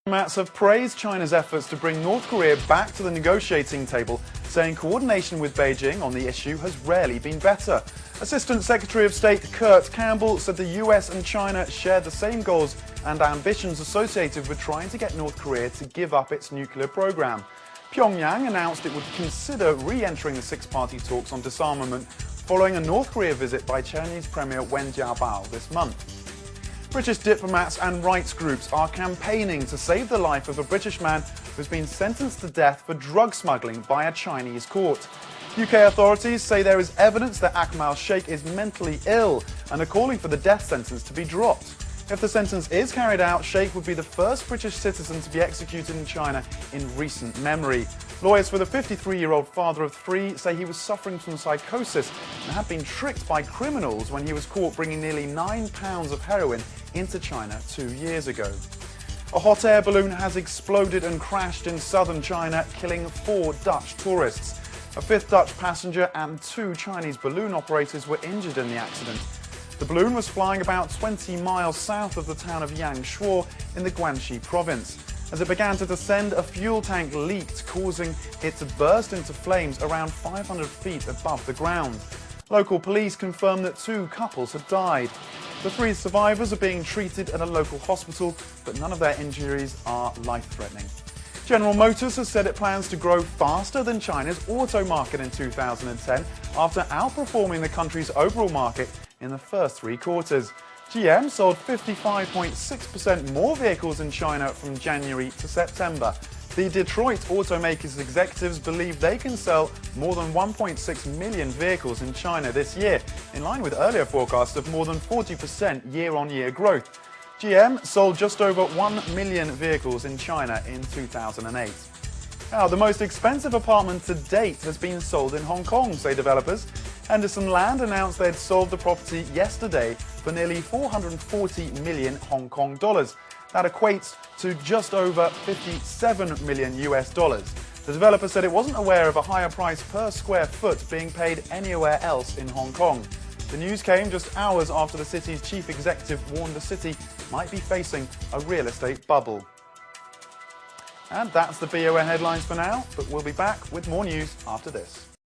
Diplomats have praised China's efforts to bring North Korea back to the negotiating table, saying coordination with Beijing on the issue has rarely been better. Assistant Secretary of State Kurt Campbell said the US and China shared the same goals and ambitions associated with trying to get North Korea to give up its nuclear program. Pyongyang announced it would consider re-entering the six-party talks on disarmament following a North Korea visit by Chinese Premier Wen Jiabao this month. British diplomats and rights groups are campaigning to save the life of a British man who's been sentenced to death for drug smuggling by a Chinese court. UK authorities say there is evidence that Akmal Sheikh is mentally ill and are calling for the death sentence to be dropped. If the sentence is carried out, Sheikh would be the first British citizen to be executed in China in recent memory. Lawyers for the 53-year-old father of three say he was suffering from psychosis and had been tricked by criminals when he was caught bringing nearly 9 pounds of heroin into China 2 years ago. A hot air balloon has exploded and crashed in southern China, killing 4 Dutch tourists. A 5th Dutch passenger and 2 Chinese balloon operators were injured in the accident. The balloon was flying about 20 miles south of the town of Yangshuo in the Guangxi province. As it began to descend, a fuel tank leaked, causing it to burst into flames around 500 feet above the ground. Local police confirmed that 2 couples had died. The 3 survivors are being treated at a local hospital, but none of their injuries are life-threatening. General Motors has said it plans to grow faster than China's auto market in 2010 after outperforming the country's overall market in the first 3 quarters. GM sold 55.6% more vehicles in China from January to September. The Detroit automaker's executives believe they can sell more than 1.6 million vehicles in China this year, in line with earlier forecasts of more than 40% year-on-year growth. GM sold just over 1 million vehicles in China in 2008. Now, the most expensive apartment to date has been sold in Hong Kong, say developers. Henderson Land announced they'd sold the property yesterday for nearly 440 million Hong Kong dollars. That equates to just over 57 million US dollars. The developer said it wasn't aware of a higher price per square foot being paid anywhere else in Hong Kong. The news came just hours after the city's chief executive warned the city might be facing a real estate bubble. And that's the BON headlines for now, but we'll be back with more news after this.